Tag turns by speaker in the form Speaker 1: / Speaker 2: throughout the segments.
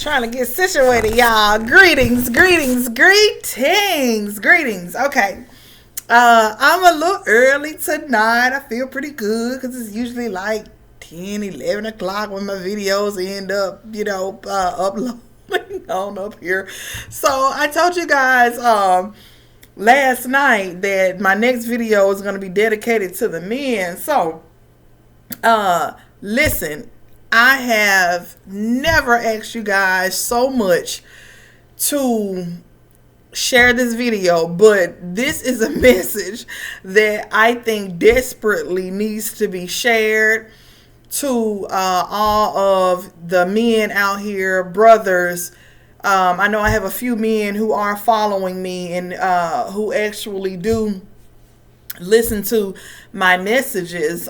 Speaker 1: Trying to get situated, y'all. Greetings. Okay. I'm a little early tonight. I feel pretty good because it's usually like 10, 11 o'clock when my videos end up, uploading on up here. So I told you guys last night that my next video is going to be dedicated to the men. So listen, I have never asked you guys so much to share this video, but this is a message that I think desperately needs to be shared to all of the men out here, brothers. I know I have a few men who are following me and who actually do listen to my messages.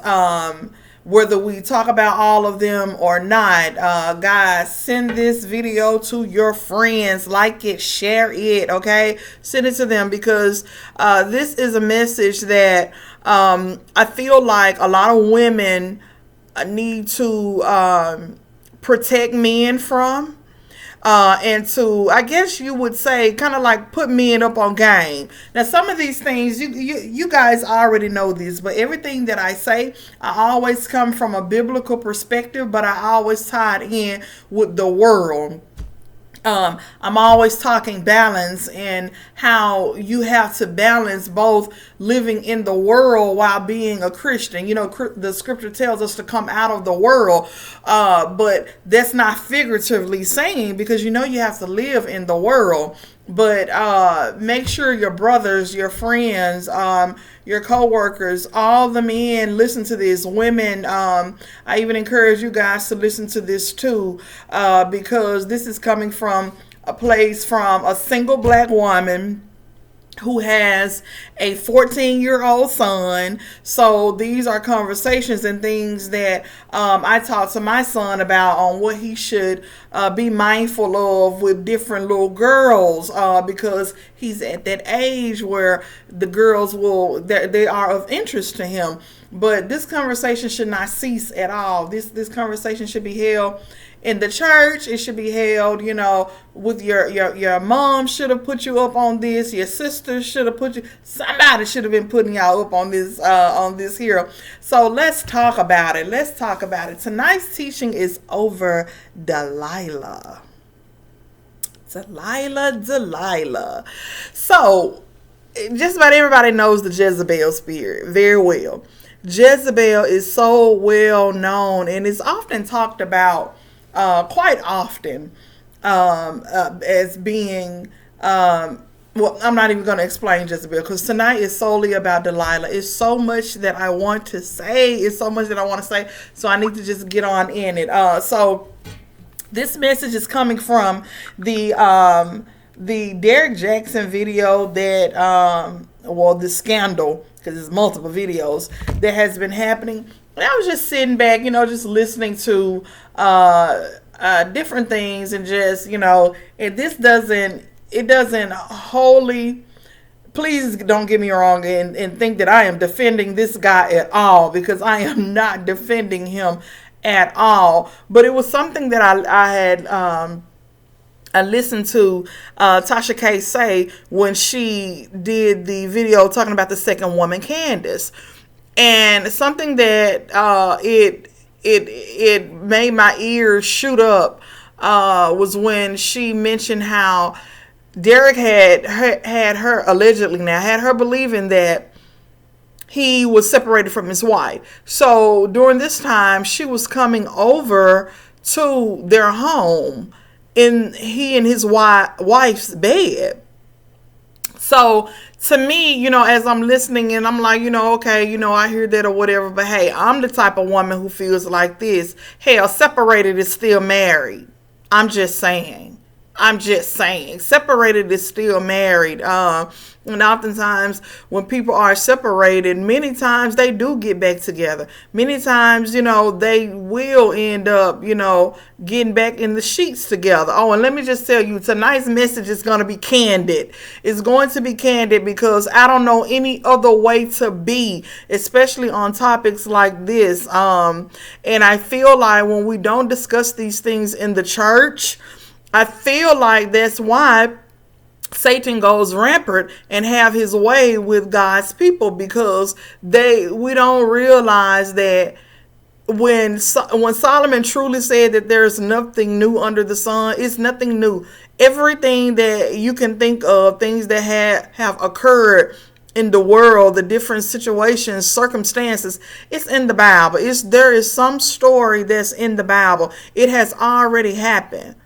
Speaker 1: Whether we talk about all of them or not, guys, send this video to your friends, like it, share it, okay? Send it to them because this is a message that I feel like a lot of women need to protect men from. And to, I guess you would say, kind of like put men up on game. Now, some of these things, you guys already know this, but everything that I say, I always come from a biblical perspective, but I always tie it in with the world. I'm always talking balance and how you have to balance both living in the world while being a Christian. You know, the scripture tells us to come out of the world, but that's not figuratively saying, because you have to live in the world. But make sure your brothers, your friends, your co-workers, all the men listen to this. Women, I even encourage you guys to listen to this too, because this is coming from a place from a single black woman who has a 14-year-old son. So these are conversations and things that I talk to my son about on what he should be mindful of with different little girls, because he's at that age where the girls they are of interest to him. But this conversation should not cease at all. This conversation should be held in the church. It should be held, with your mom should have put you up on this. Your sister should have put you. Somebody should have been putting y'all up on this here. So let's talk about it. Tonight's teaching is over Delilah. Delilah. So just about everybody knows the Jezebel spirit very well. Jezebel is so well known and is often talked about quite often as being, well, I'm not even going to explain Jezebel because tonight is solely about Delilah. It's so much that I want to say. So I need to just get on in it. So this message is coming from the Derrick Jackson video that, the scandal, because there's multiple videos that has been happening. And I was just sitting back, just listening to different things and just, and this doesn't wholly, please don't get me wrong and think that I am defending this guy at all, because I am not defending him at all. But it was something that I had I listened to Tasha K say when she did the video talking about the second woman, Candace. And something that it made my ears shoot up was when she mentioned how Derrick had her allegedly had her believing that he was separated from his wife. So during this time, she was coming over to their home in he and his wife's bed. So to me, as I'm listening and I'm like, okay, I hear that or whatever, but hey, I'm the type of woman who feels like this. Hell, separated is still married. I'm just saying. Separated is still married. And oftentimes when people are separated, many times they do get back together. Many times, they will end up, getting back in the sheets together. Oh, and let me just tell you, tonight's message is going to be candid. It's going to be candid because I don't know any other way to be, especially on topics like this. And I feel like when we don't discuss these things in the church, I feel like that's why Satan goes rampant and have his way with God's people, because we don't realize that when Solomon truly said that there's nothing new under the sun, it's nothing new. Everything that you can think of, things that have occurred in the world, the different situations, circumstances, it's in the Bible. There is some story that's in the Bible. It has already happened.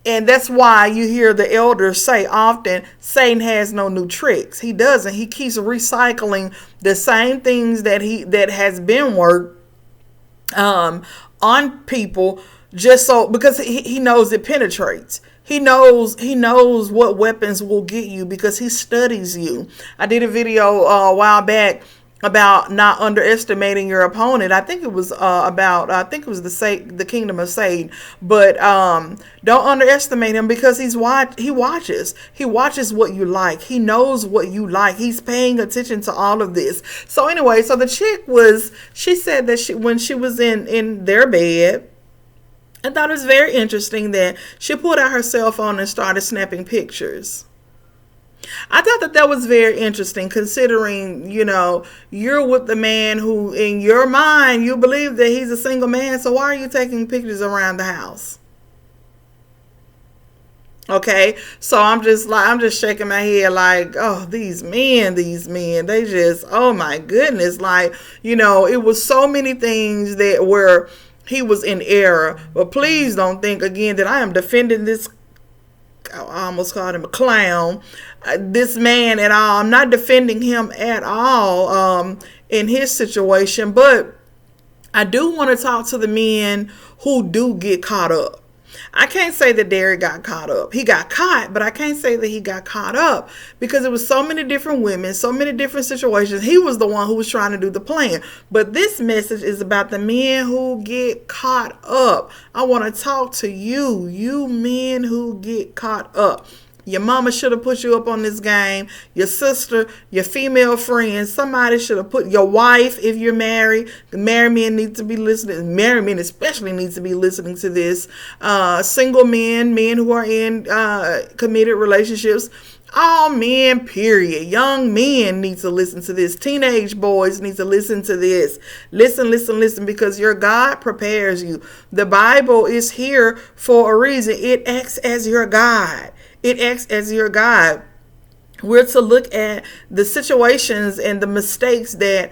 Speaker 1: And that's why you hear the elders say often, Satan has no new tricks. He doesn't. He keeps recycling the same things that has been worked on people, just so, because he knows it penetrates. He knows what weapons will get you, because he studies you. I did a video a while back about not underestimating your opponent. I think it was the kingdom of Satan, but don't underestimate him, because he watches what you like. He knows what you like. He's paying attention to all of this. So anyway, so the chick she said that when she was in their bed, I thought it was very interesting that she pulled out her cell phone and started snapping pictures. I thought that was very interesting, considering, you're with the man who, in your mind, you believe that he's a single man. So why are you taking pictures around the house? Okay, so I'm just shaking my head like, oh, these men, they just, oh my goodness. Like, it was so many things that were, he was in error. But please don't think again that I am defending this, I almost called him a clown, this man at all. I'm not defending him at all in his situation, but I do want to talk to the men who do get caught up. I can't say that Derek got caught up. He got caught, but I can't say that he got caught up, because it was so many different women, so many different situations. He was the one who was trying to do the plan. But this message is about the men who get caught up. I want to talk to you men who get caught up. Your mama should have put you up on this game. Your sister, your female friend, somebody should have put, your wife, if you're married. The married men need to be listening. Married men especially need to be listening to this. Single men who are in committed relationships. All men, period. Young men need to listen to this. Teenage boys need to listen to this. Listen, because your God prepares you. The Bible is here for a reason. It acts as your guide. It acts as your guide. We're to look at the situations and the mistakes that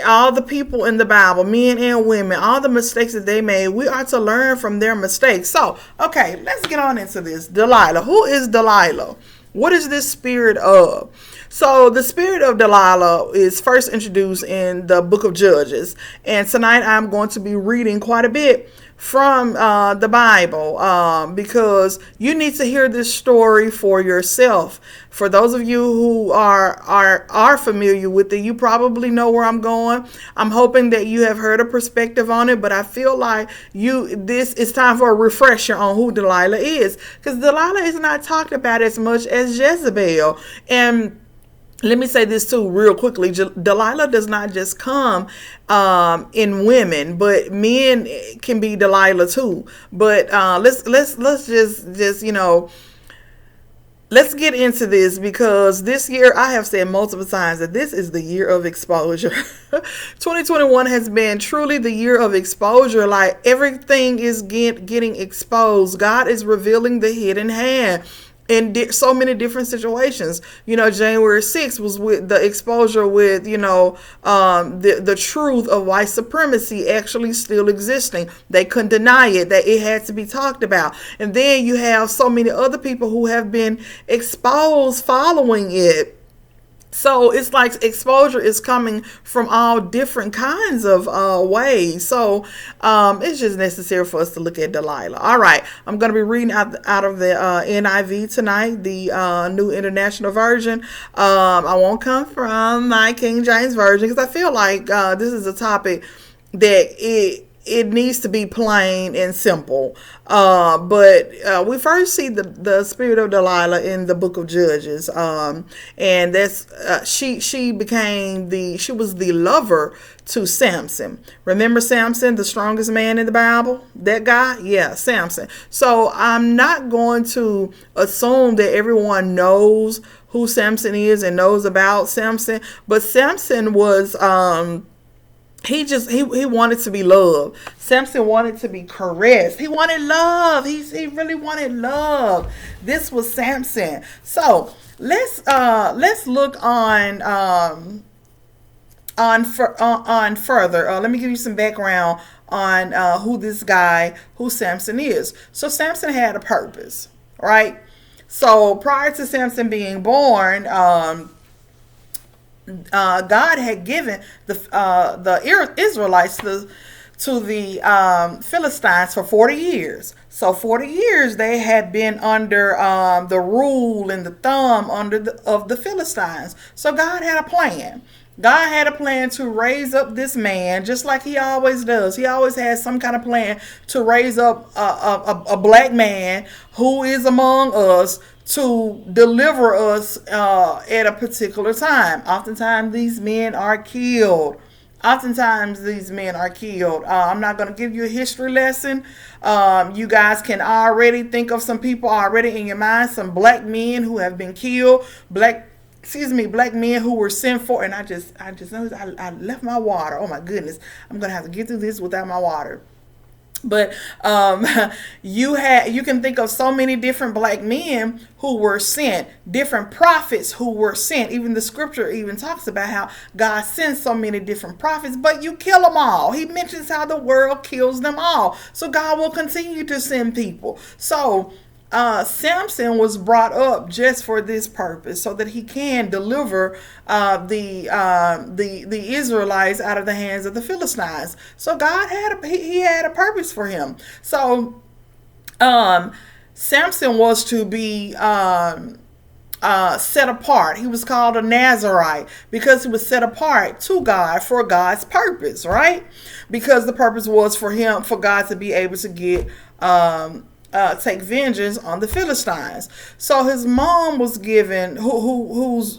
Speaker 1: all the people in the Bible, men and women, all the mistakes that they made, we are to learn from their mistakes. So, okay, let's get on into this. Delilah. Who is Delilah? What is this spirit of? So the spirit of Delilah is first introduced in the book of Judges. And tonight I'm going to be reading quite a bit from the Bible, because you need to hear this story for yourself. For those of you who are familiar with it, you probably know where I'm going. I'm hoping that you have heard a perspective on it, but I feel like this is time for a refresher on who Delilah is, because Delilah is not talked about as much as Jezebel. And let me say this too real quickly. Delilah does not just come in women, but men can be Delilah too. But let's just let's get into this, because this year, I have said multiple times that this is the year of exposure. 2021 has been truly the year of exposure. Like, everything is getting exposed. God is revealing the hidden hand in so many different situations. January 6th was with the exposure with, the truth of white supremacy actually still existing. They couldn't deny it, that it had to be talked about. And then you have so many other people who have been exposed following it. So it's like exposure is coming from all different kinds of ways. So it's just necessary for us to look at Delilah. All right. I'm going to be reading out of the NIV tonight, the New International Version. I won't come from my King James Version, because I feel like this is a topic that it needs to be plain and simple. But we first see the spirit of Delilah in the book of Judges, and that's she was the lover to Samson. Remember Samson, the strongest man in the Bible? That guy? Yeah, Samson. So I'm not going to assume that everyone knows who Samson is and knows about Samson, but Samson was he wanted to be loved. Samson wanted to be caressed. He wanted love. He really wanted love. This was Samson. So let's look on further. Let me give you some background on who Samson is. So Samson had a purpose, right? So prior to Samson being born, God had given the Israelites to the Philistines for 40 years. So 40 years they had been under the rule and the thumb of the Philistines. So God had a plan. God had a plan to raise up this man, just like he always does. He always has some kind of plan to raise up a black man who is among us to deliver us at a particular time. Oftentimes these men are killed. I'm not going to give you a history lesson. You guys can already think of some people already in your mind, some black men who have been killed, black men who were sent for. And I just noticed I left my water. Oh my goodness, I'm gonna have to get through this without my water. But you can think of so many different black men who were sent, different prophets who were sent. Even the scripture even talks about how God sends so many different prophets, but you kill them all. He mentions how the world kills them all. So God will continue to send people. So Samson was brought up just for this purpose, so that he can deliver the Israelites out of the hands of the Philistines. So God had a purpose for him. So Samson was to be set apart. He was called a Nazarite because he was set apart to God for God's purpose, right? Because the purpose was for God to be able to get take vengeance on the Philistines. So his mom was given,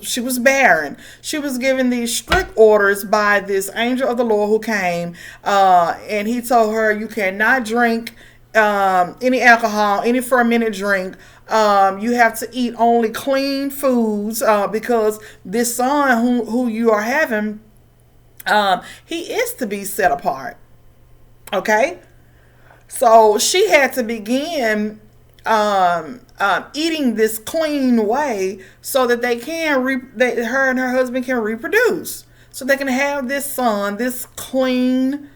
Speaker 1: she was barren. She was given these strict orders by this angel of the Lord who came, and he told her, you cannot drink any alcohol, any fermented drink. You have to eat only clean foods, because this son who you are having, he is to be set apart. Okay? So she had to begin eating this clean way so that her and her husband can reproduce. So they can have this son, this clean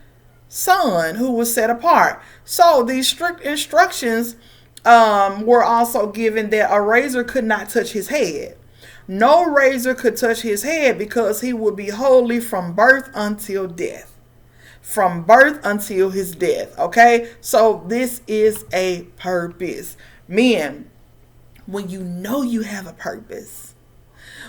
Speaker 1: son who was set apart. So these strict instructions were also given that a razor could not touch his head. No razor could touch his head because he would be holy from birth until death. From birth until his death. Okay, so this is a purpose. Men, when you know you have a purpose,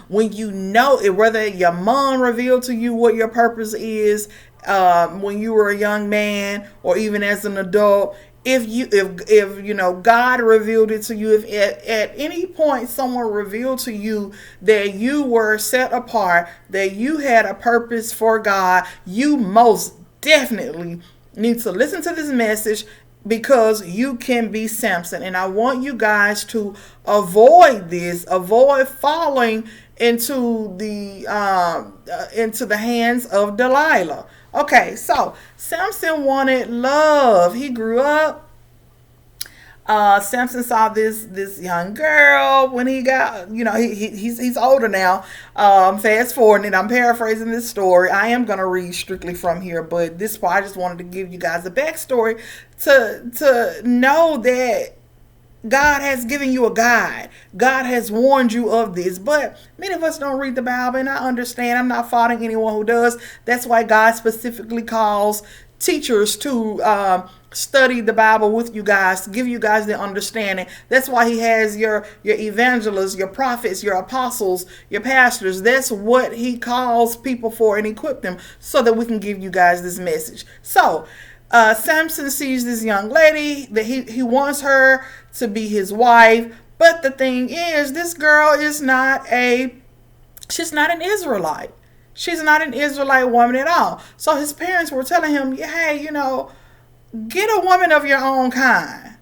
Speaker 1: when you know it, whether your mom revealed to you what your purpose is when you were a young man or even as an adult, if you know God revealed it to you, if at any point someone revealed to you that you were set apart, that you had a purpose for God, you most definitely need to listen to this message, because you can be Samson. And I want you guys to avoid falling into the hands of Delilah. Okay, so Samson wanted love. He grew up. Samson saw this young girl when he got, he's older now. Fast forward, and I'm paraphrasing this story. I am going to read strictly from here, but this part I just wanted to give you guys a backstory to know that God has given you a guide. God has warned you of this, but many of us don't read the Bible, and I understand. I'm not faulting anyone who does. That's why God specifically calls teachers to study the Bible with you guys, to give you guys the understanding. That's why he has your evangelists, your prophets, your apostles, your pastors. That's what he calls people for and equip them so that we can give you guys this message. So Samson sees this young lady that he wants her to be his wife. But the thing is, this girl is she's not an Israelite. She's not an Israelite woman at all. So his parents were telling him, hey, get a woman of your own kind.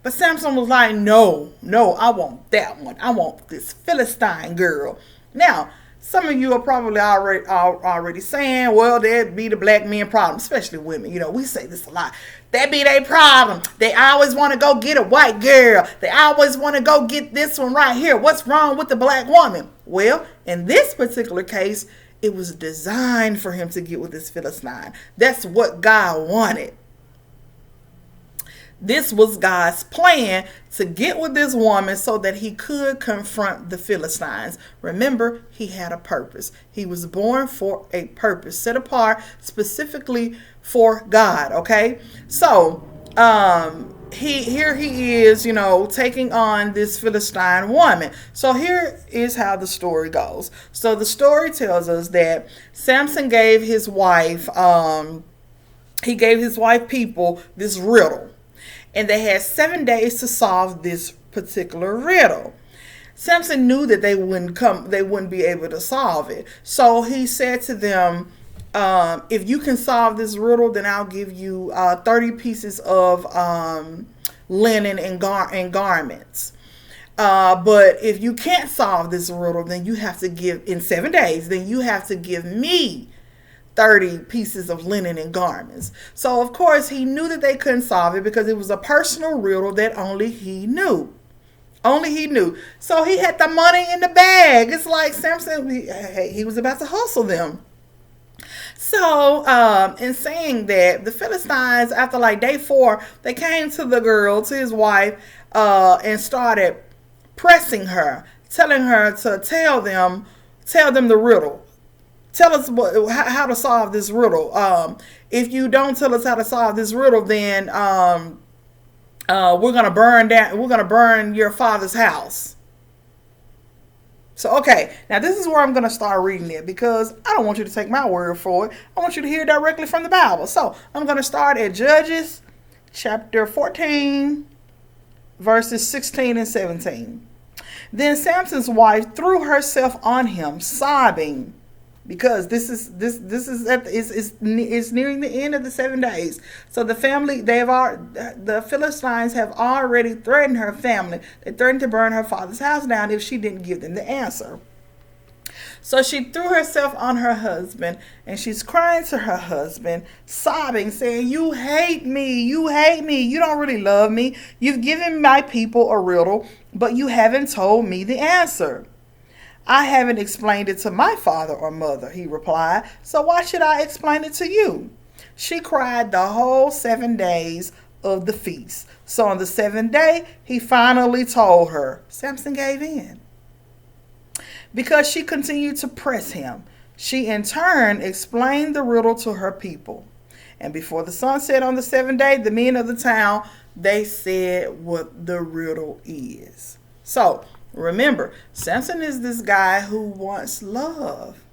Speaker 1: But Samson was like, no, I want that one. I want this Philistine girl. Now, some of you are probably already saying, well, that'd be the black men problem, especially women. We say this a lot. That be their problem. They always want to go get a white girl. They always want to go get this one right here. What's wrong with the black woman? Well, in this particular case, it was designed for him to get with this Philistine. That's what God wanted. This was God's plan, to get with this woman so that he could confront the Philistines. Remember, he had a purpose. He was born for a purpose, set apart specifically for God. Okay, so here he is, taking on this Philistine woman. So here is how the story goes. So the story tells us that Samson gave his wife, people this riddle. And they had 7 days to solve this particular riddle. Samson knew that they wouldn't be able to solve it. So he said to them, if you can solve this riddle, then I'll give you 30 pieces of linen and garments. But if you can't solve this riddle, then you have to give, in 7 days, then you have to give me 30 pieces of linen and garments. So, of course, he knew that they couldn't solve it because it was a personal riddle that only he knew. Only he knew. So he had the money in the bag. It's like Samson, he was about to hustle them. So, in saying that, the Philistines, after like day 4, they came to the girl, to his wife, and started pressing her, telling her to tell them the riddle. Tell us how to solve this riddle. If you don't tell us how to solve this riddle, then we're gonna burn down. We're gonna burn your father's house. So, okay, now this is where I'm gonna start reading it, because I don't want you to take my word for it. I want you to hear directly from the Bible. So I'm gonna start at Judges chapter 14, verses 16 and 17. Then Samson's wife threw herself on him, sobbing, because this is nearing the end of the 7 days. So the Philistines have already threatened her family. They threatened to burn her father's house down if she didn't give them the answer. So she threw herself on her husband, and she's crying to her husband, sobbing, saying, you hate me, you don't really love me. You've given my people a riddle, but you haven't told me the answer. I haven't explained it to my father or mother, he replied, so why should I explain it to you? She cried the whole 7 days of the feast. So on the 7th day, he finally told her. Samson gave in, because she continued to press him. She in turn explained the riddle to her people. And before the sun set on the 7th day, the men of the town, they said what the riddle is. So, remember, Samson is this guy who wants love.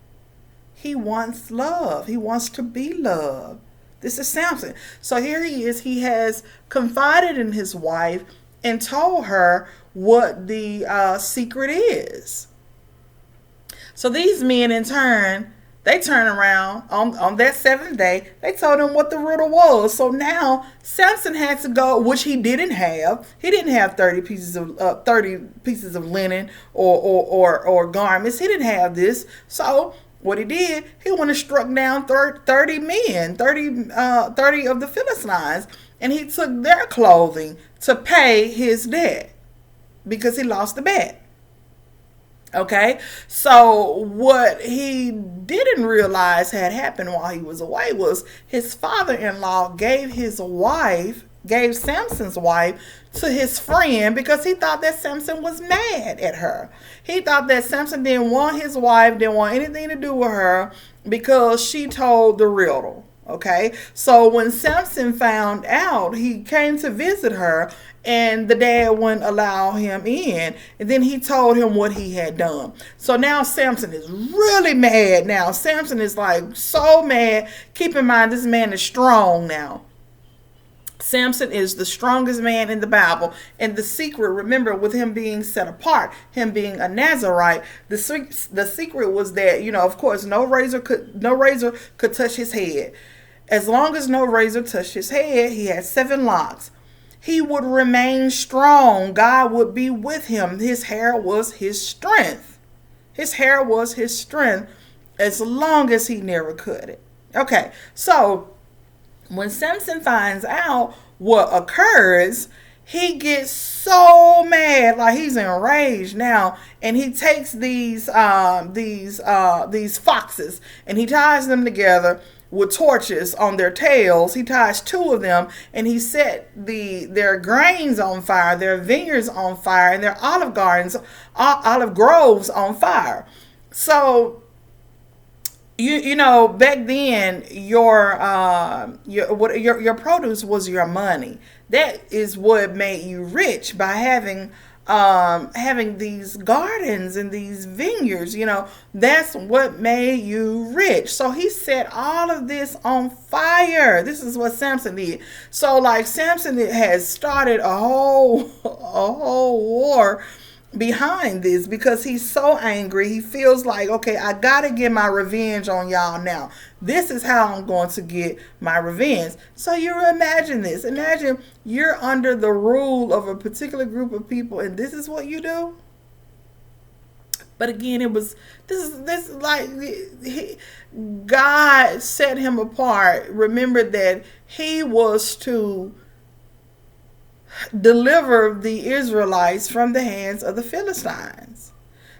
Speaker 1: He wants love. He wants to be loved. This is Samson. So here he is. He has confided in his wife and told her what the secret is. So these men in turn, they turn around on that 7th day. They told him what the riddle was. So now Samson had to go, which he didn't have. He didn't have 30 pieces of linen or garments. He didn't have this. So what he did, he went and struck down 30 men, 30 of the Philistines, and he took their clothing to pay his debt because he lost the bet. Okay, so what he didn't realize had happened while he was away was his father-in-law gave Samson's wife to his friend because he thought that Samson was mad at her. He thought that Samson didn't want his wife, didn't want anything to do with her because she told the riddle. Okay, so when Samson found out, he came to visit her, and the dad wouldn't allow him in. And then he told him what he had done. So now Samson is really mad now. Samson is like so mad. Keep in mind, this man is strong now. Samson is the strongest man in the Bible. And the secret, remember, with him being set apart, him being a Nazarite, the secret was that, of course, no razor could touch his head. As long as no razor touched his head, he had 7 locks. He would remain strong. God would be with him. His hair was his strength. His hair was his strength as long as he never cut it. Okay, so when Samson finds out what occurs, he gets so mad, like he's enraged now, and he takes these foxes and he ties them together with torches on their tails. He ties 2 of them, and he set their grains on fire, their vineyards on fire, and their olive groves on fire. So back then your produce was your money. That is what made you rich, by having these gardens and these vineyards. That's what made you rich. So he set all of this on fire. This is what Samson did. So like Samson has started a whole war behind this, because he's so angry. He feels like, okay, I gotta get my revenge on y'all now. This is how I'm going to get my revenge. So you imagine this. Imagine you're under the rule of a particular group of people, and this is what you do. But again, God set him apart. Remember that he was to deliver the Israelites from the hands of the Philistines.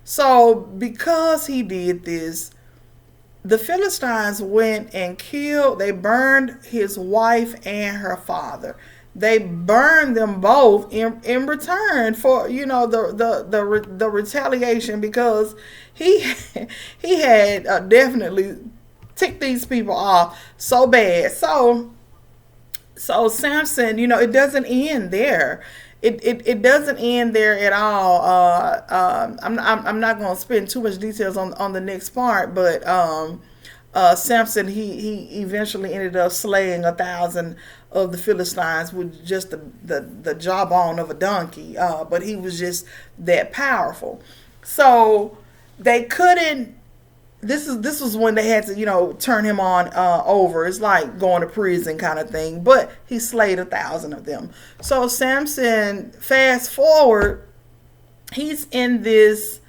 Speaker 1: So because he did this, the Philistines went and they burned his wife and her father. They burned them both in return for, the retaliation, because he had definitely ticked these people off so bad. So Samson, it doesn't end there. It doesn't end there at all. I'm not going to spend too much details on the next part, but Samson, he eventually ended up slaying 1,000 of the Philistines with just the jawbone of a donkey. But he was just that powerful. So they couldn't. This was when they had to, turn him over. It's like going to prison kind of thing. But he slayed 1,000 of them. So Samson, fast forward, he's in this,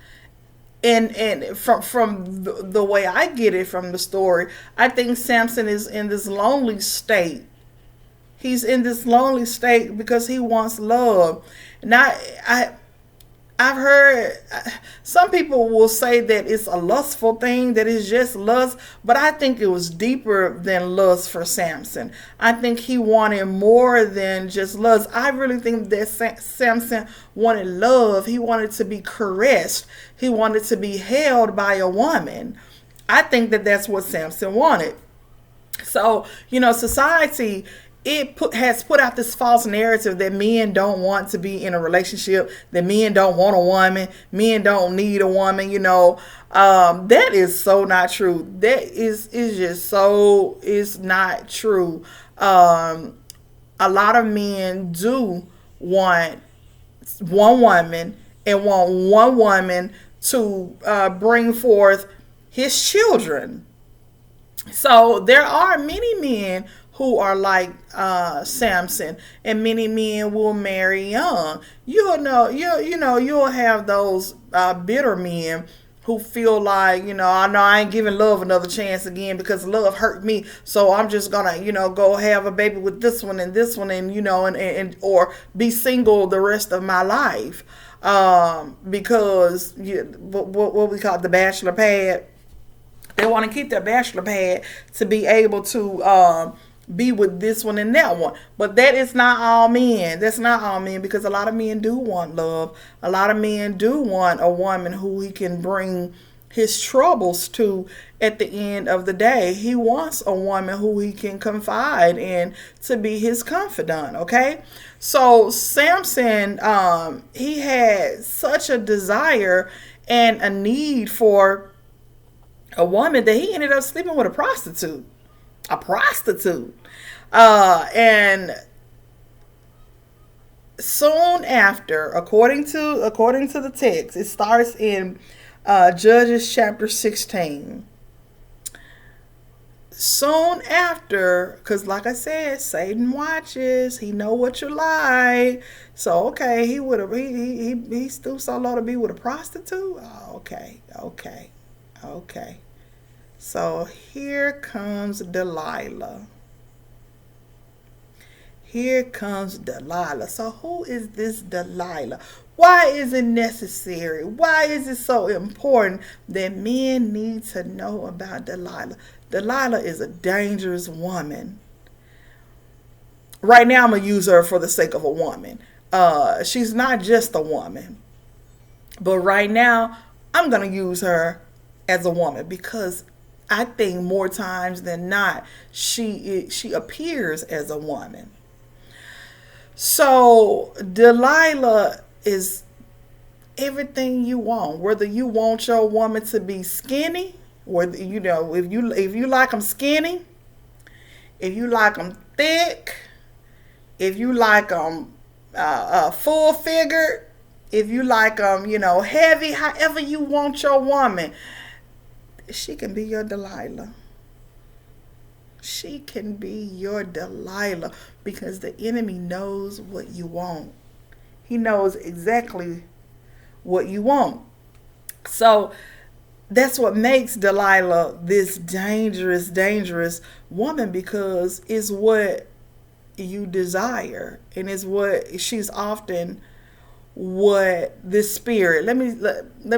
Speaker 1: and from the way I get it from the story, I think Samson is in this lonely state. He's in this lonely state because he wants love. Now, I've heard some people will say that it's a lustful thing, that it's just lust, but I think it was deeper than lust for Samson. I think he wanted more than just lust. I really think that Samson wanted love. He wanted to be caressed. He wanted to be held by a woman. I think that that's what Samson wanted. So, society, has put out this false narrative that men don't want to be in a relationship, that men don't want a woman, men don't need a woman, that is so not true. That is just so is not true. A lot of men do want one woman, and want one woman to bring forth his children. So there are many men who are like Samson, and many men will marry young. You'll have those bitter men who feel like, I know I ain't giving love another chance again because love hurt me, so I'm just gonna, go have a baby with this one, and or be single the rest of my life, because what we call the bachelor pad. They want to keep their bachelor pad to be able to be with this one and that one. But that is not all men. That's not all men, because a lot of men do want love. A lot of men do want a woman who he can bring his troubles to at the end of the day. He wants a woman who he can confide in to be his confidant, okay? So Samson, he had such a desire and a need for a woman that he ended up sleeping with a prostitute. And soon after, according to the text, it starts in Judges chapter 16. Soon after, because like I said, Satan watches. He know what you like. So okay, he would have he stooped so low to be with a prostitute. Oh, okay. So here comes Delilah. Here comes Delilah. So who is this Delilah? Why is it necessary? Why is it so important that men need to know about Delilah? Delilah is a dangerous woman. Right now I'm going to use her for the sake of a woman. She's not just a woman. But right now I'm going to use her as a woman because I think more times than not she appears as a woman. So Delilah is everything you want. Whether you want your woman to be skinny, whether if you like them skinny, if you like them thick, if you like them full figured, if you like them heavy, however you want your woman, she can be your Delilah. She can be your Delilah because the enemy knows what you want. He knows exactly what you want. So that's what makes Delilah this dangerous woman, because it's what you desire, and it's what she's often what this spirit. Let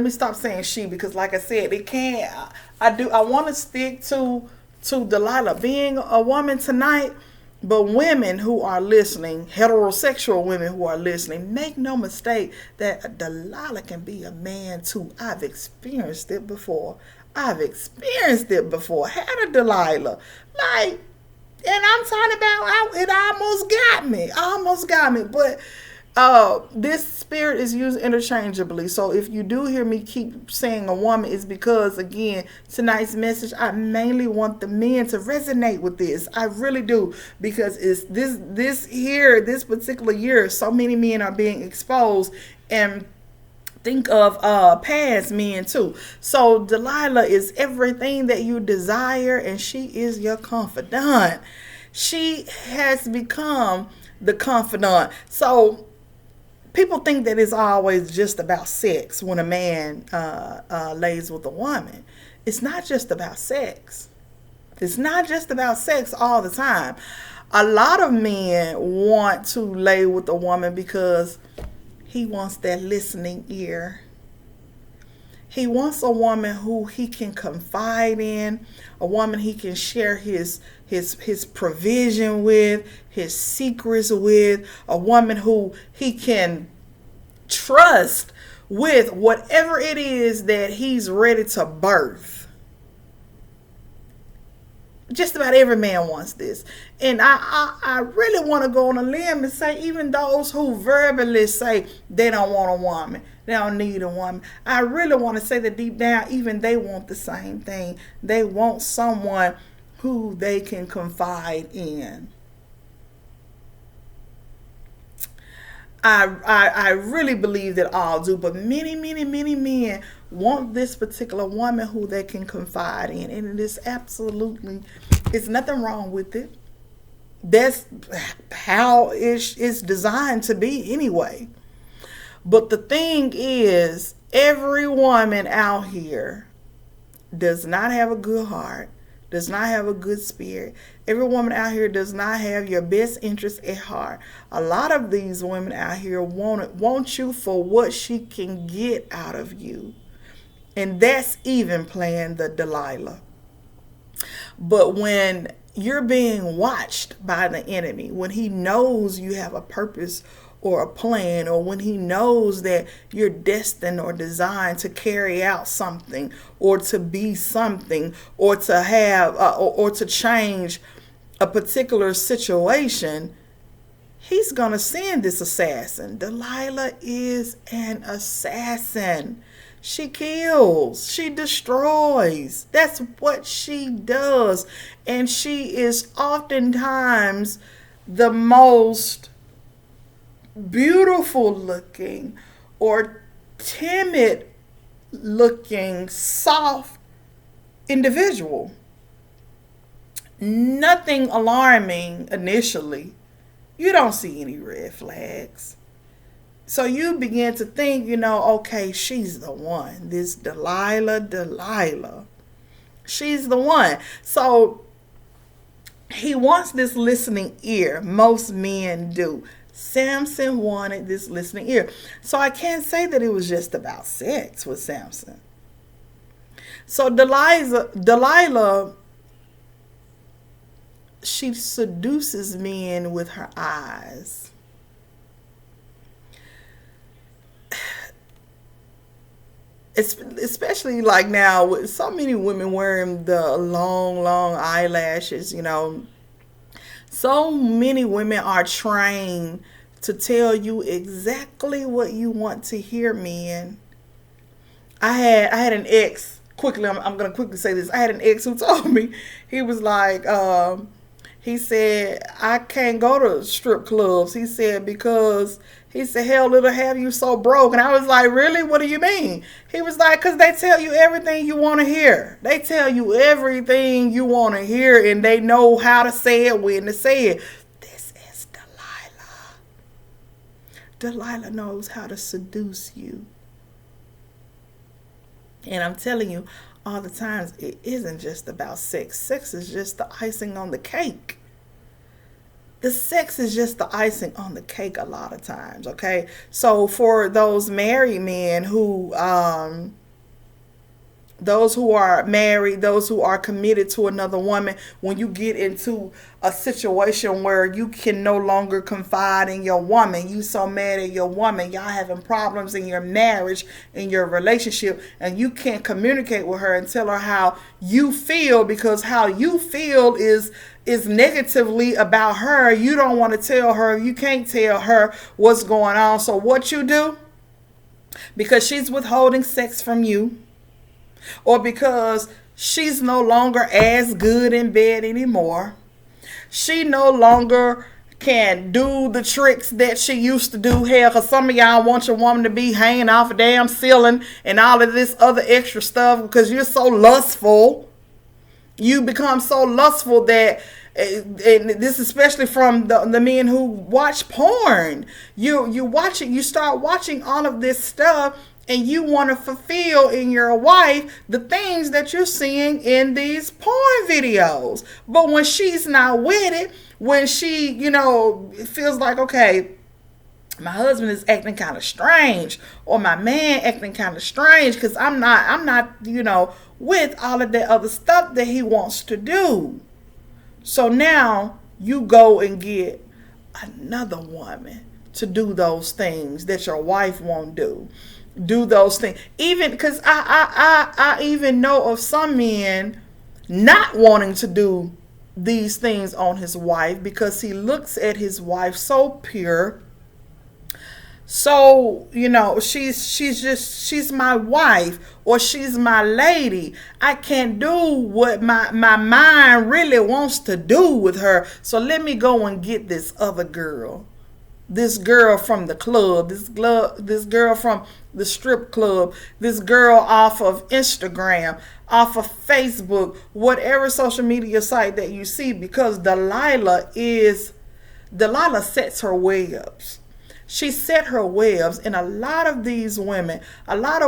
Speaker 1: me stop saying she, because like I said, it can't. I want to stick to Delilah being a woman tonight. But women who are listening, heterosexual women who are listening, make no mistake that Delilah can be a man too. I've experienced it before. Had a Delilah. And I'm talking about, it almost got me. But this spirit is used interchangeably. So if you do hear me keep saying a woman, it's because, again, tonight's message, I mainly want the men to resonate with this. I really do, because it's this particular year, so many men are being exposed, and think of past men too. So Delilah is everything that you desire, and she is your confidant. She has become the confidant. So people think that it's always just about sex when a man lays with a woman. It's not just about sex. It's not just about sex all the time. A lot of men want to lay with a woman because he wants that listening ear. He wants a woman who he can confide in, a woman he can share his provision with, his secrets with, a woman who he can trust with whatever it is that he's ready to birth. Just about every man wants this. And I really want to go on a limb and say, even those who verbally say they don't want a woman, they don't need a woman, I really want to say that deep down, even they want the same thing. They want someone who they can confide in. I really believe that all do, but many men want this particular woman who they can confide in, and it is absolutely, it's nothing wrong with it. That's how it's designed to be anyway. But the thing is, every woman out here does not have a good heart, does not have a good spirit. Every woman out here does not have your best interest at heart. A lot of these women out here want you for what she can get out of you. And that's even playing the Delilah. But when you're being watched by the enemy, when he knows you have a purpose or a plan, or when he knows that you're destined or designed to carry out something, or to be something, or to have or to change a particular situation, he's gonna send this assassin. Delilah is an assassin. She kills, she destroys. That's what she does. And she is oftentimes the most beautiful looking or timid looking, soft individual. Nothing alarming initially. You don't see any red flags. So you begin to think, okay, she's the one. This Delilah. She's the one. So he wants this listening ear. Most men do. Samson wanted this listening ear. So I can't say that it was just about sex with Samson. So Delilah, she seduces men with her eyes. Especially like now with so many women wearing the long eyelashes, so many women are trained to tell you exactly what you want to hear, men. I had an ex, quickly, I'm going to quickly say this. I had an ex who told me, he was like, he said, I can't go to strip clubs. He said, because he said, hell, it'll have you so broke. And I was like, really? What do you mean? He was like, because they tell you everything you want to hear. They tell you everything you want to hear, and they know how to say it, when to say it. This is Delilah. Delilah knows how to seduce you. And I'm telling you, all the times, it isn't just about sex. Sex is just the icing on the cake. The sex is just the icing on the cake a lot of times, okay? So for those married men who, those who are married, those who are committed to another woman, when you get into a situation where you can no longer confide in your woman, you so mad at your woman, y'all having problems in your marriage, in your relationship, and you can't communicate with her and tell her how you feel, because how you feel is negatively about her. You don't want to tell her, you can't tell her what's going on. So what you do, because she's withholding sex from you, or because she's no longer as good in bed anymore, she no longer can do the tricks that she used to do. Hell, because some of y'all want your woman to be hanging off a damn ceiling and all of this other extra stuff because you're so lustful. You become so lustful that, and this especially from the men who watch porn. You watch it, you start watching all of this stuff, and you want to fulfill in your wife the things that you're seeing in these porn videos. But when she's not with it, when she, feels like, okay, my husband is acting kind of strange, or my man acting kind of strange because I'm not, with all of that other stuff that he wants to do. So now you go and get another woman to do those things that your wife won't do. Do those things. Even because I even know of some men not wanting to do these things on his wife because he looks at his wife so pure. So, she's my wife, or she's my lady. I can't do what my mind really wants to do with her. So let me go and get this other girl. This girl from the club, this girl from the strip club, this girl off of Instagram, off of Facebook, whatever social media site that you see, because Delilah sets her webs. She set her webs, and a lot of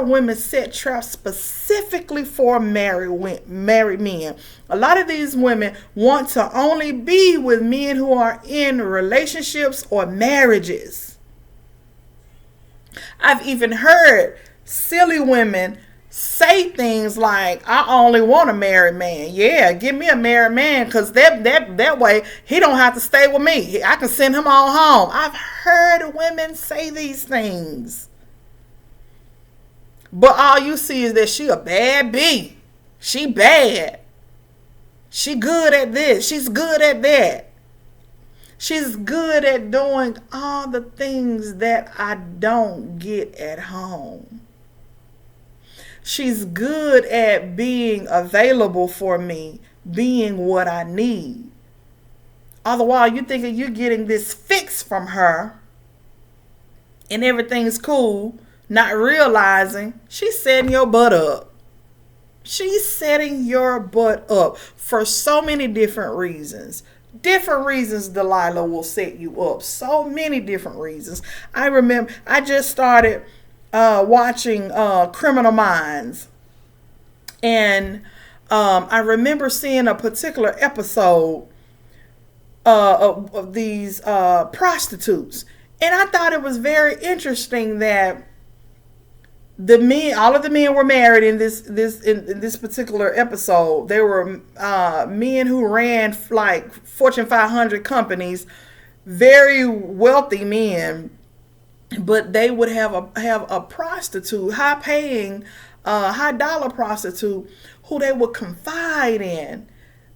Speaker 1: women set traps specifically for married men. A lot of these women want to only be with men who are in relationships or marriages. I've even heard silly women say things like, I only want a married man. Yeah, give me a married man, because that way he don't have to stay with me. I can send him on home. I've heard women say these things. But all you see is that she a bad bee. She bad. She good at this. She's good at that. She's good at doing all the things that I don't get at home. She's good at being available for me, being what I need. All the while, you thinking you're getting this fix from her, and everything's cool, not realizing she's setting your butt up. She's setting your butt up for so many different reasons. Different reasons Delilah will set you up. So many different reasons. I remember I just started watching Criminal Minds. And I remember seeing a particular episode of these prostitutes. And I thought it was very interesting that all of the men were married in this particular episode. There were men who ran like Fortune 500 companies, very wealthy men, but they would have a prostitute, high dollar prostitute, who they would confide in.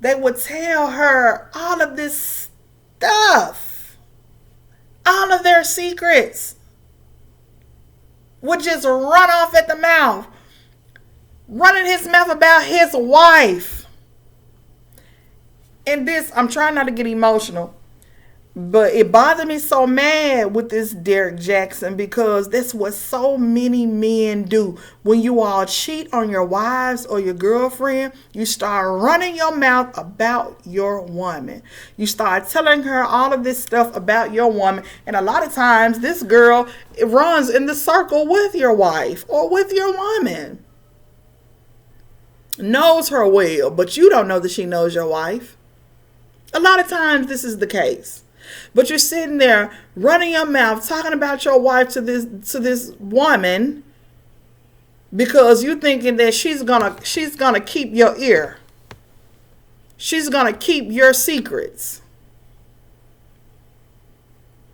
Speaker 1: They would tell her all of this stuff, all of their secrets. Would just run off at the mouth, running his mouth about his wife. And this, I'm trying not to get emotional, but it bothered me so mad with this Derek Jackson, because that's what so many men do. When you all cheat on your wives or your girlfriend, you start running your mouth about your woman. You start telling her all of this stuff about your woman. And a lot of times this girl runs in the circle with your wife or with your woman. Knows her well, but you don't know that she knows your wife. A lot of times this is the case. But you're sitting there running your mouth talking about your wife to this woman, because you're thinking that she's gonna keep your ear. She's gonna keep your secrets.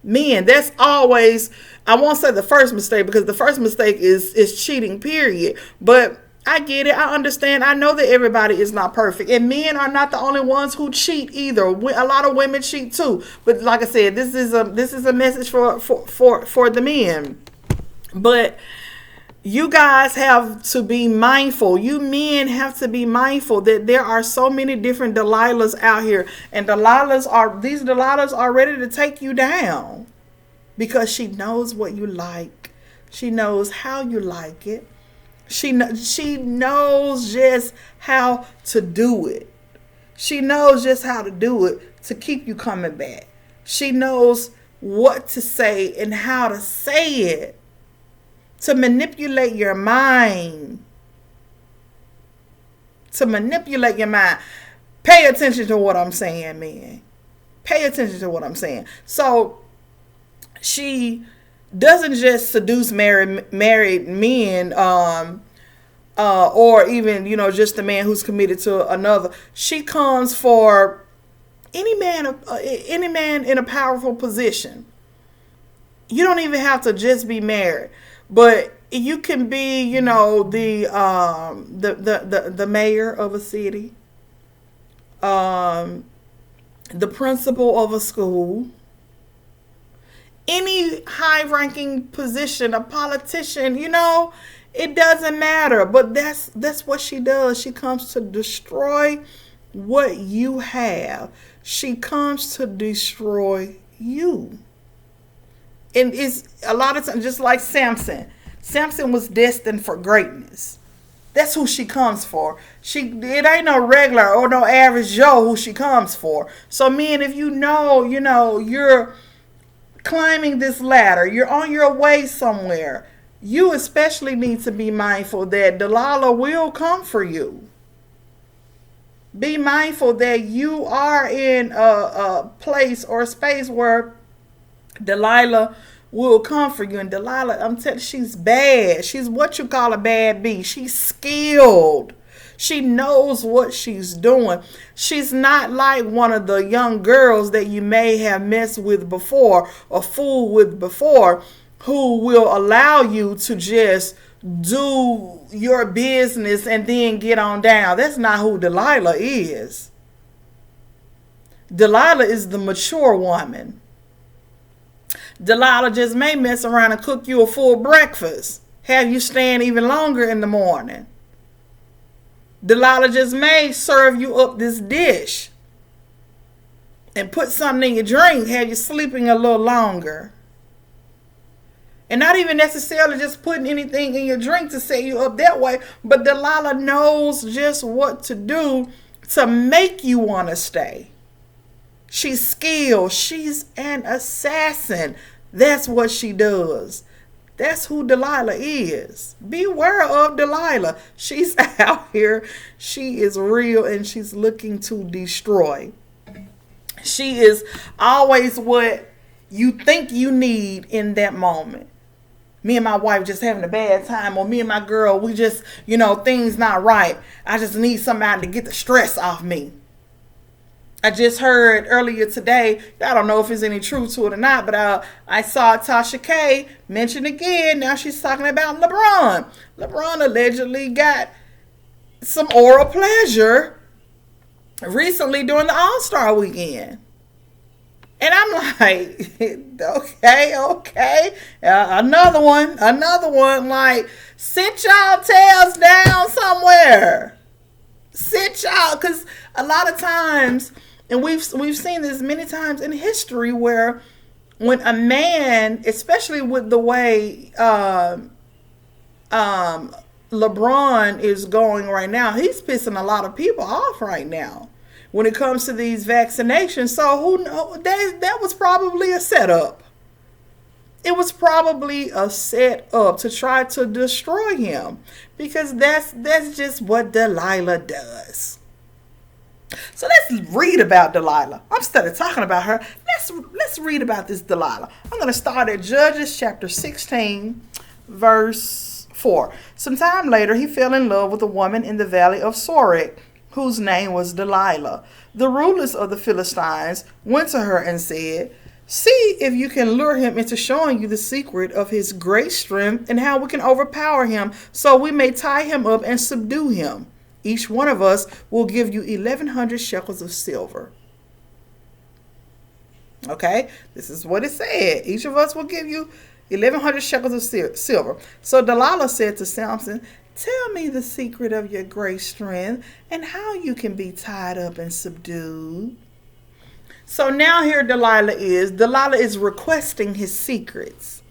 Speaker 1: Men, that's always, I won't say the first mistake, because the first mistake is cheating, period. But I get it. I understand. I know that everybody is not perfect. And men are not the only ones who cheat either. A lot of women cheat too. But like I said, this is a message for the men. But you guys have to be mindful. You men have to be mindful that there are so many different Delilahs out here. And these Delilahs are ready to take you down, because she knows what you like. She knows how you like it. She knows just how to do it. She knows just how to do it to keep you coming back. She knows what to say and how to say it to manipulate your mind. To manipulate your mind. Pay attention to what I'm saying, man. Pay attention to what I'm saying. So she doesn't just seduce married men, or even, just a man who's committed to another. She comes for any man in a powerful position. You don't even have to just be married, but you can be, the mayor of a city, the principal of a school. Any high-ranking position, a politician, it doesn't matter. But that's what she does. She comes to destroy what you have. She comes to destroy you. And it's a lot of times, just like Samson. Samson was destined for greatness. That's who she comes for. It ain't no regular or no average Joe who she comes for. So men, if you're climbing this ladder, you're on your way somewhere, you especially need to be mindful that Delilah will come for you. Be mindful that you are in a place or a space where Delilah will come for you. And Delilah, I'm telling you, she's bad. She's what you call a bad bee. She's skilled. She knows what she's doing. She's not like one of the young girls that you may have messed with before or fooled with before, who will allow you to just do your business and then get on down. That's not who Delilah is. Delilah is the mature woman. Delilah just may mess around and cook you a full breakfast, have you staying even longer in the morning. Delilah just may serve you up this dish and put something in your drink, have you sleeping a little longer. And not even necessarily just putting anything in your drink to set you up that way. But Delilah knows just what to do to make you want to stay. She's skilled. She's an assassin. That's what she does. That's who Delilah is. Beware of Delilah. She's out here. She is real and she's looking to destroy. She is always what you think you need in that moment. Me and my wife just having a bad time, or me and my girl, we just, things not right. I just need somebody to get the stress off me. I just heard earlier today, I don't know if there's any truth to it or not, but I saw Tasha K mention again. Now she's talking about LeBron. LeBron allegedly got some oral pleasure recently during the All-Star weekend. And I'm like, okay. Another one. Like, sit y'all tails down somewhere. Sit y'all, because a lot of times, and we've seen this many times in history, where when a man, especially with the way LeBron is going right now, he's pissing a lot of people off right now when it comes to these vaccinations. So who knows? That was probably a setup. It was probably a setup to try to destroy him, because that's just what Delilah does. So let's read about Delilah. Instead of talking about her, let's read about this Delilah. I'm going to start at Judges chapter 16, verse 4. Sometime later, he fell in love with a woman in the valley of Sorek, whose name was Delilah. The rulers of the Philistines went to her and said, "See if you can lure him into showing you the secret of his great strength and how we can overpower him, so we may tie him up and subdue him. Each one of us will give you 1,100 shekels of silver." Okay, this is what it said. Each of us will give you 1,100 shekels of silver. So Delilah said to Samson, "Tell me the secret of your great strength and how you can be tied up and subdued." So now here Delilah is requesting his secrets.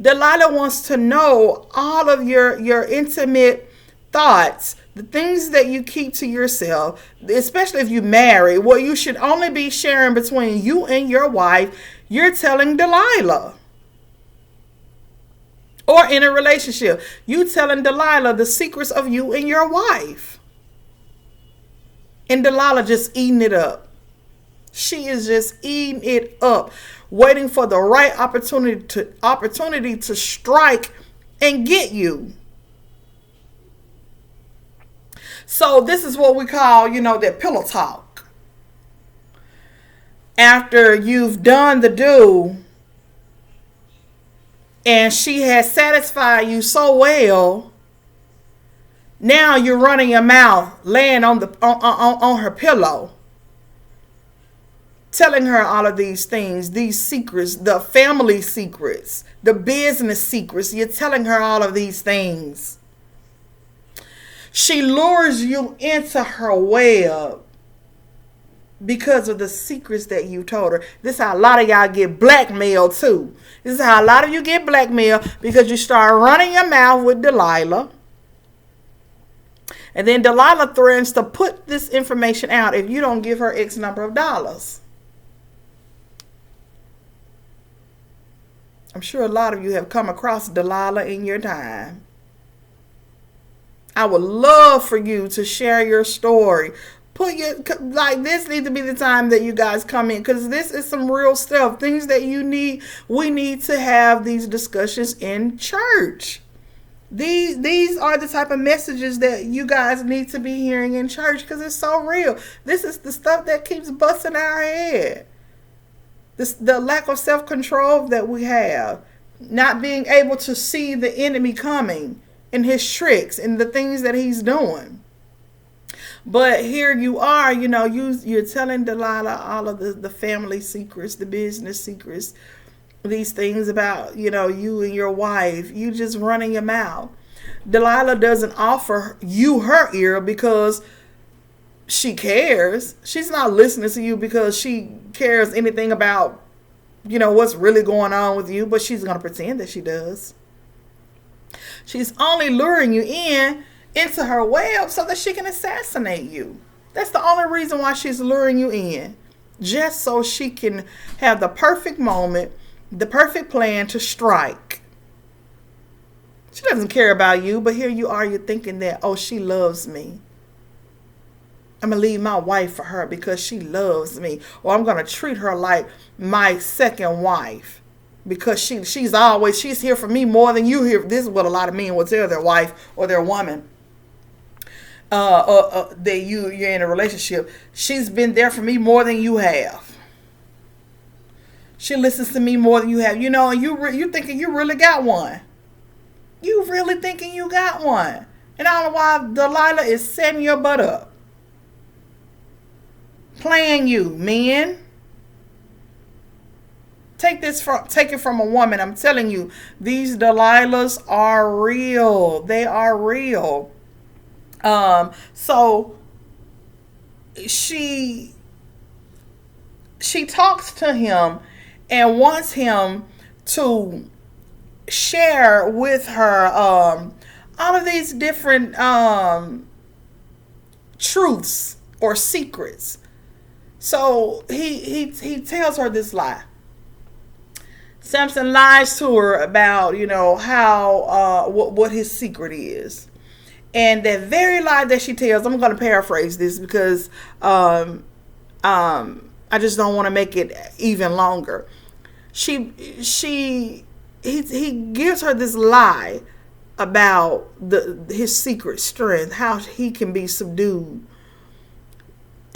Speaker 1: Delilah wants to know all of your intimate thoughts, the things that you keep to yourself, especially if you marry, what you should only be sharing between you and your wife. You're telling Delilah. Or in a relationship, you telling Delilah the secrets of you and your wife. And Delilah just eating it up. She is just eating it up, waiting for the right opportunity to strike and get you. So this is what we call, that pillow talk. After you've done the do, and she has satisfied you so well, now you're running your mouth, laying on her pillow, telling her all of these things, these secrets, the family secrets, the business secrets. You're telling her all of these things. She lures you into her web because of the secrets that you told her. This is how a lot of y'all get blackmailed too. This is how a lot of you get blackmailed, because you start running your mouth with Delilah. And then Delilah threatens to put this information out if you don't give her X number of dollars. I'm sure a lot of you have come across Delilah in your time. I would love for you to share your story. This needs to be the time that you guys come in, because this is some real stuff. Things that we need to have these discussions in church. These are the type of messages that you guys need to be hearing in church, because it's so real. This is the stuff that keeps busting our head. The lack of self-control that we have, not being able to see the enemy coming and his tricks and the things that he's doing. But here you are, you're telling Delilah all of the family secrets, the business secrets, these things about, you and your wife. You just running your mouth. Delilah doesn't offer you her ear because she cares. She's not listening to you because she cares anything about what's really going on with you, but she's going to pretend that she does. She's only luring you into her web so that she can assassinate you. That's the only reason why she's luring you in. Just so she can have the perfect moment, the perfect plan to strike. She doesn't care about you, but here you are, you're thinking that, oh, she loves me. I'm going to leave my wife for her because she loves me. Or I'm going to treat her like my second wife because she's here for me more than you here. This is what a lot of men will tell their wife or their woman. That you're in a relationship. She's been there for me more than you have. She listens to me more than you have. And you thinking you really got one. You really thinking you got one. And I don't know why Delilah is setting your butt up. Playing you, men. Take it from a woman. I'm telling you, these Delilahs are real. They are real. So she talks to him and wants him to share with her all of these different truths or secrets. So he tells her this lie. Samson lies to her about how what his secret is. And that very lie that she tells, I'm going to paraphrase this because I just don't want to make it even longer. He gives her this lie about his secret strength, how he can be subdued.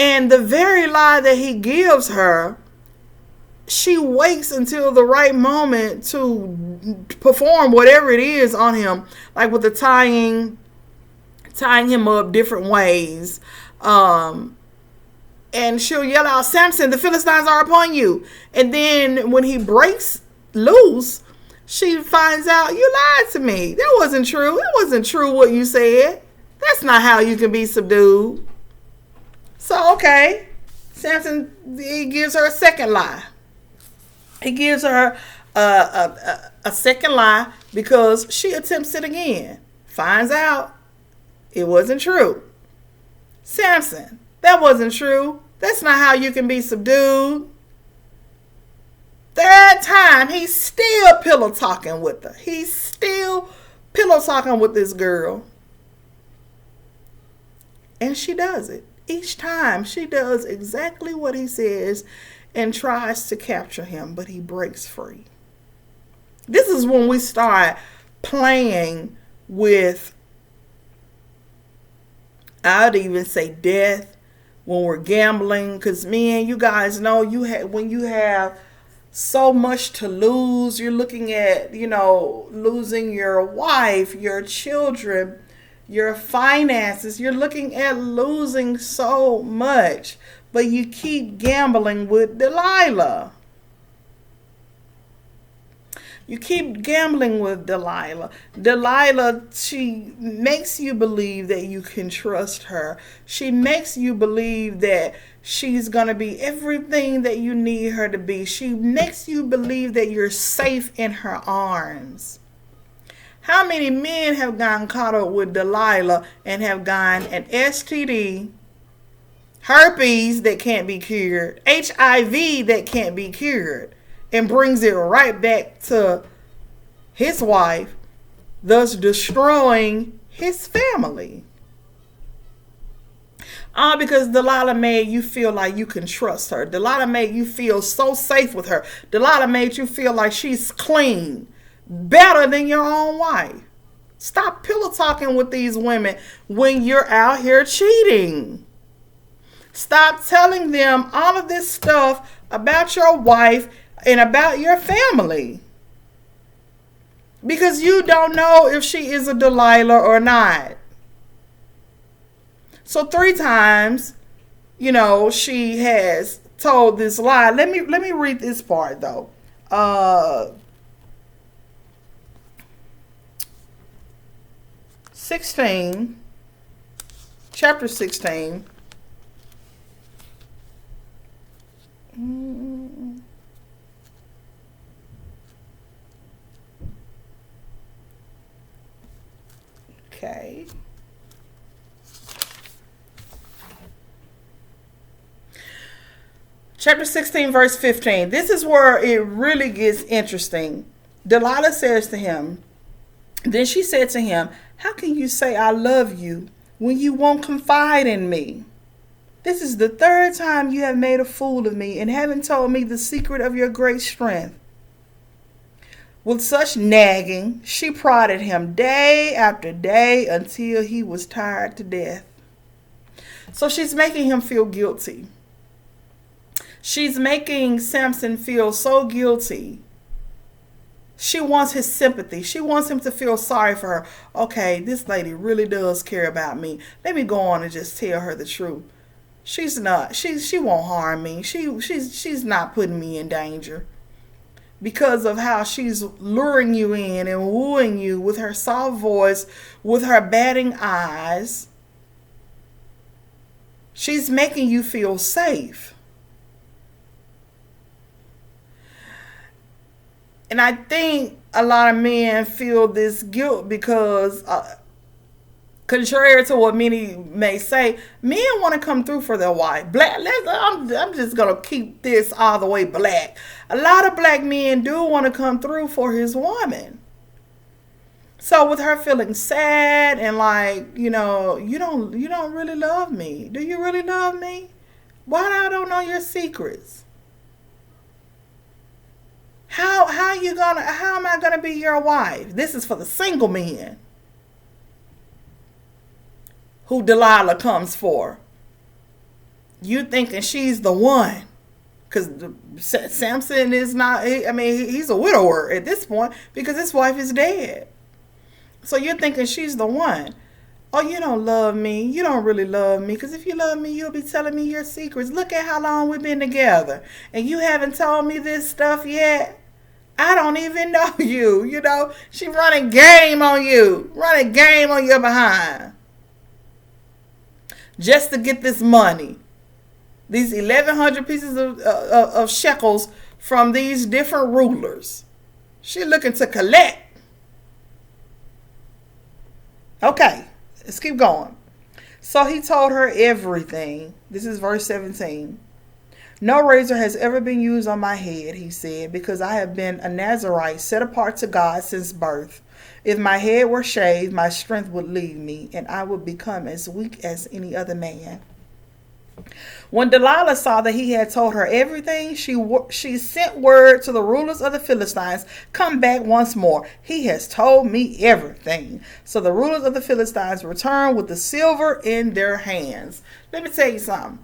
Speaker 1: And the very lie that he gives her, she waits until the right moment to perform whatever it is on him, like with the tying him up different ways. And she'll yell out, Samson, the Philistines are upon you. And then when he breaks loose, she finds out, you lied to me. That wasn't true. It wasn't true what you said. That's not how you can be subdued. So, okay. Samson, he gives her a second lie. He gives her a second lie because she attempts it again. Finds out it wasn't true. Samson, that wasn't true. That's not how you can be subdued. Third time, he's still pillow talking with her. He's still pillow talking with this girl. And she does it. Each time she does exactly what he says and tries to capture him, but he breaks free. This is when we start playing with, I'd even say death, when we're gambling, because man, you guys know when you have so much to lose, you're looking at, losing your wife, your children, your finances. You're looking at losing so much, but you keep gambling with Delilah. You keep gambling with Delilah. Delilah, she makes you believe that you can trust her. She makes you believe that she's going to be everything that you need her to be. She makes you believe that you're safe in her arms. How many men have gotten caught up with Delilah and have gotten an STD, herpes that can't be cured, HIV that can't be cured, and brings it right back to his wife, thus destroying his family? All because Delilah made you feel like you can trust her. Delilah made you feel so safe with her. Delilah made you feel like she's clean, better than your own wife. Stop pillow talking with these women when you're out here cheating. Stop telling them all of this stuff about your wife and about your family, because you don't know if she is a Delilah or not. So 3 times, she has told this lie. Let me read this part though. Chapter 16. Okay. Chapter 16, verse 15. This is where it really gets interesting. Delilah says to him, then she said to him, how can you say I love you when you won't confide in me? This is the third time you have made a fool of me and haven't told me the secret of your great strength. With such nagging, she prodded him day after day until he was tired to death. So she's making him feel guilty. She's making Samson feel so guilty. She wants his sympathy. She wants him to feel sorry for her. Okay, this lady really does care about me. Let me go on and just tell her the truth. She's not. She won't harm me. She's not putting me in danger. Because of how she's luring you in and wooing you with her soft voice, with her batting eyes. She's making you feel safe. And I think a lot of men feel this guilt because, contrary to what many may say, men want to come through for their wife. I'm just going to keep this all the way black. A lot of black men do want to come through for his woman. So with her feeling sad and like, you don't really love me. Do you really love me? Why I don't know your secrets? How am I gonna be your wife? This is for the single men who Delilah comes for. You thinking she's the one. Because Samson is not, he's a widower at this point because his wife is dead. So you're thinking she's the one. Oh, you don't love me. You don't really love me. Because if you love me, you'll be telling me your secrets. Look at how long we've been together. And you haven't told me this stuff yet. I don't even know you. She running game on you. Running game on your behind. Just to get this money. These 1,100 pieces of shekels from these different rulers. She looking to collect. Okay, let's keep going. So he told her everything. This is verse 17. No razor has ever been used on my head, he said, because I have been a Nazarite set apart to God since birth. If my head were shaved, my strength would leave me, and I would become as weak as any other man. When Delilah saw that he had told her everything, she sent word to the rulers of the Philistines, come back once more. He has told me everything. So the rulers of the Philistines returned with the silver in their hands. Let me tell you something.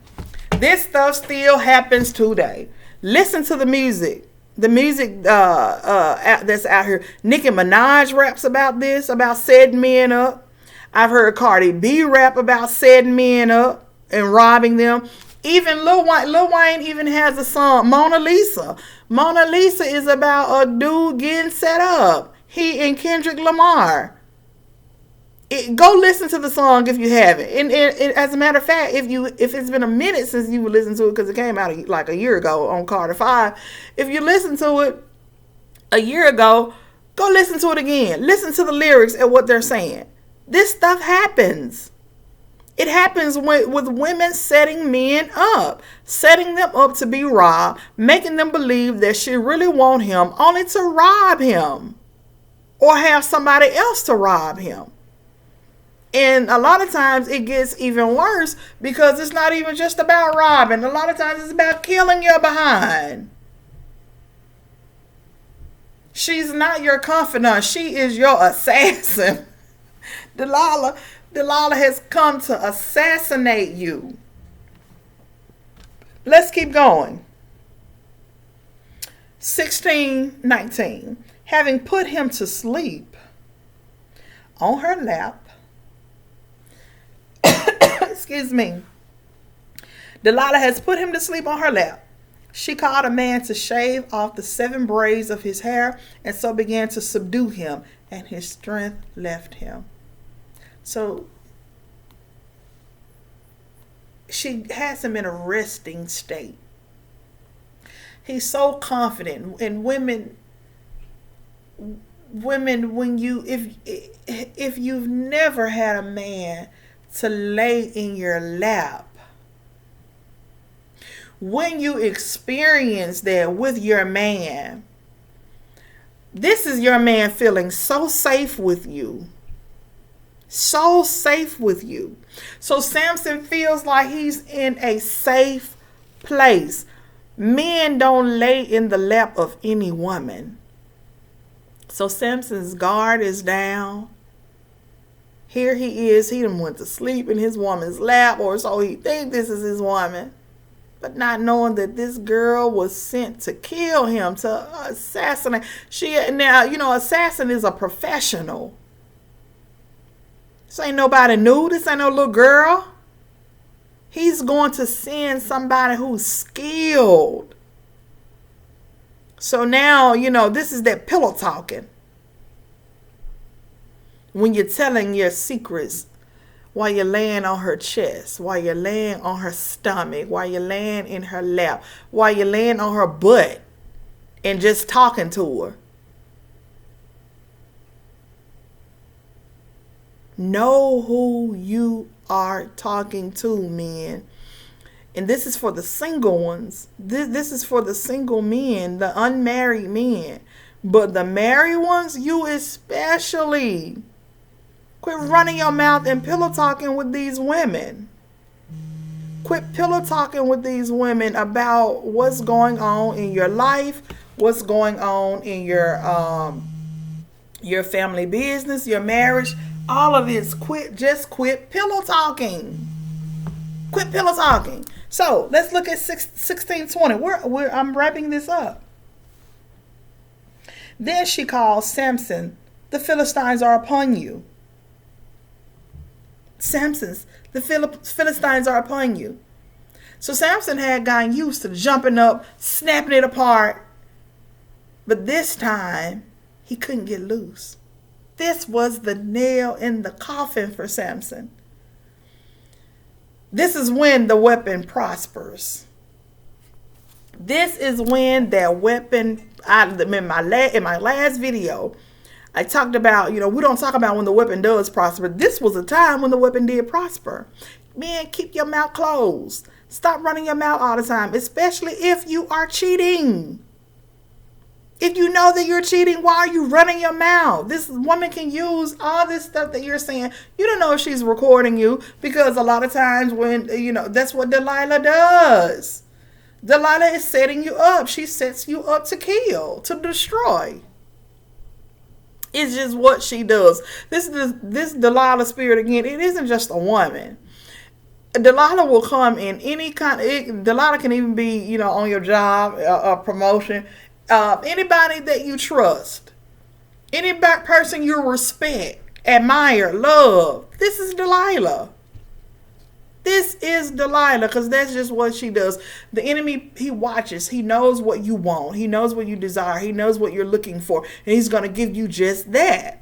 Speaker 1: This stuff still happens today. Listen to the music. The music that's out here. Nicki Minaj raps about this, about setting men up. I've heard Cardi B rap about setting men up and robbing them. Even Lil Wayne even has a song, Mona Lisa. Mona Lisa is about a dude getting set up. He and Kendrick Lamar. Go listen to the song if you haven't. And as a matter of fact, if it's been a minute since you listened to it, because it came out like a year ago on Carter 5, if you listened to it a year ago, go listen to it again. Listen to the lyrics and what they're saying. This stuff happens. It happens with women setting men up, setting them up to be robbed, making them believe that she really want him only to rob him or have somebody else to rob him. And a lot of times it gets even worse because it's not even just about robbing. A lot of times it's about killing your behind. She's not your confidant. She is your assassin. Delilah has come to assassinate you. Let's keep going. 16:19. Having put him to sleep on her lap, excuse me, Delilah has put him to sleep on her lap. She called a man to shave off the 7 braids of his hair and so began to subdue him, and his strength left him. So she has him in a resting state. He's so confident, and women women, when you if you've never had a man to lay in your lap, when you experience that with your man, this is your man feeling so safe with you. So safe with you. So Samson feels like he's in a safe place. Men don't lay in the lap of any woman. So Samson's guard is down. Here he is. He done went to sleep in his woman's lap, or so he thinks this is his woman. But not knowing that this girl was sent to kill him, to assassinate. Assassin is a professional. This ain't nobody new. This ain't no little girl. He's going to send somebody who's skilled. So now, this is that pillow talking. When you're telling your secrets while you're laying on her chest, while you're laying on her stomach, while you're laying in her lap, while you're laying on her butt and just talking to her. Know who you are talking to, men. And this is for the single ones. This is for the single men, the unmarried men. But the married ones, you especially. Quit running your mouth and pillow talking with these women. Quit pillow talking with these women about what's going on in your life, what's going on in your family business, your marriage. All of this, just quit pillow talking. Quit pillow talking. So let's look at 16:20. I'm wrapping this up. Then she called Samson, the Philistines are upon you. The Philistines are upon you. So Samson had gotten used to jumping up, snapping it apart. But this time, he couldn't get loose. This was the nail in the coffin for Samson. This is when the weapon prospers. This is when that weapon, in my last video, I talked about, we don't talk about when the weapon does prosper. This was a time when the weapon did prosper. Man, keep your mouth closed. Stop running your mouth all the time, especially if you are cheating. If you know that you're cheating, why are you running your mouth? This woman can use all this stuff that you're saying. You don't know if she's recording you, because a lot of times when, that's what Delilah does. Delilah is setting you up. She sets you up to kill, to destroy. It's just what she does. This Delilah spirit, again, it isn't just a woman. Delilah will come in any kind. Delilah can even be, on your job, a promotion. Anybody that you trust, any person you respect, admire, love. This is Delilah. This is Delilah, because that's just what she does. The enemy, he watches. He knows what you want. He knows what you desire. He knows what you're looking for. And he's going to give you just that.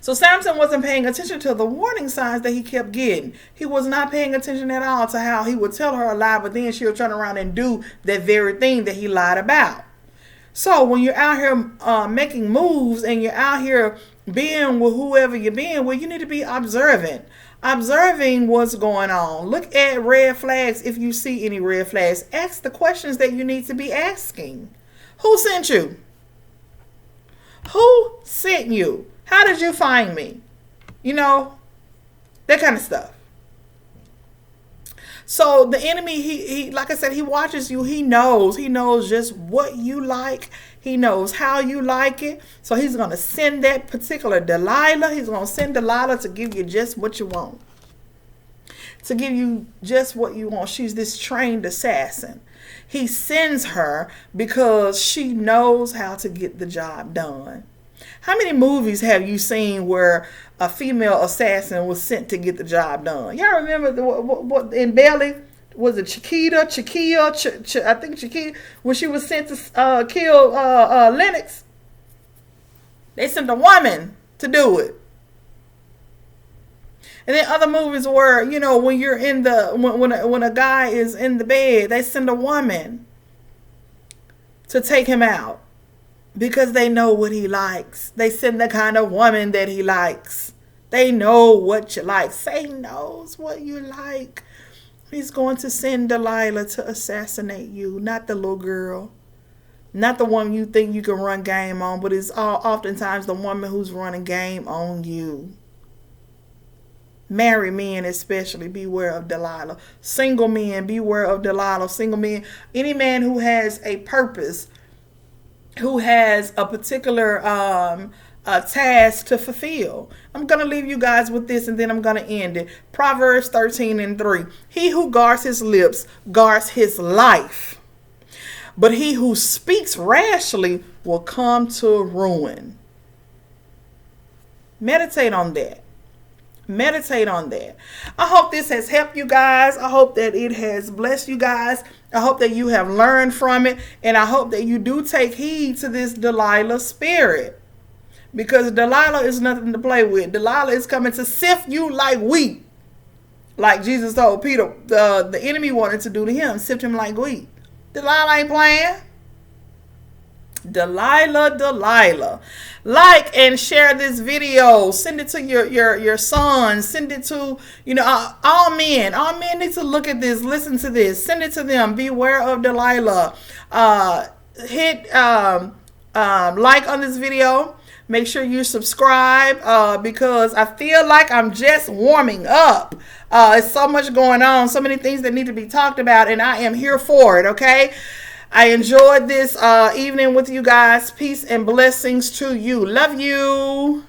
Speaker 1: So Samson wasn't paying attention to the warning signs that he kept getting. He was not paying attention at all to how he would tell her a lie, but then she'll turn around and do that very thing that he lied about. So when you're out here making moves and you're out here being with whoever you're being with, you need to be observant. Observing what's going on. Look at red flags if you see any red flags. Ask the questions that you need to be asking. Who sent you? Who sent you? How did you find me? That kind of stuff. So the enemy, he like I said, he watches you. He knows just what you like. He knows how you like it. So he's going to send that particular Delilah. He's going to send Delilah to give you just what you want. To give you just what you want. She's this trained assassin. He sends her because she knows how to get the job done. How many movies have you seen where a female assassin was sent to get the job done? Y'all remember what in Belly? Was it Chiquita? I think Chiquita, when she was sent to kill Lennox. They sent a woman to do it. And then other movies where, when you're in when a guy is in the bed, they send a woman to take him out. because they know what he likes. They send the kind of woman that he likes. They know what you like. Satan knows what you like. He's going to send Delilah to assassinate you, not the little girl. Not the one you think you can run game on, but it's oftentimes the woman who's running game on you. Married men especially, beware of Delilah. Single men, beware of Delilah. Single men, any man who has a purpose, who has a particular a task to fulfill. I'm going to leave you guys with this and then I'm going to end it. Proverbs 13:3. He who guards his lips guards his life, but he who speaks rashly will come to ruin. Meditate on that. Meditate on that. I hope this has helped you guys. I hope that it has blessed you guys. I hope that you have learned from it. And I hope that you do take heed to this Delilah spirit. Because Delilah is nothing to play with. Delilah is coming to sift you like wheat. Like Jesus told Peter, the enemy wanted to do to him, sift him like wheat. Delilah ain't playing. Delilah. Like and share this video. Send it to your sons. Send it to, all men. All men need to look at this. Listen to this. Send it to them. Beware of Delilah. Hit like on this video. Make sure you subscribe because I feel like I'm just warming up. It's so much going on. So many things that need to be talked about. And I am here for it. Okay. I enjoyed this evening with you guys. Peace and blessings to you. Love you.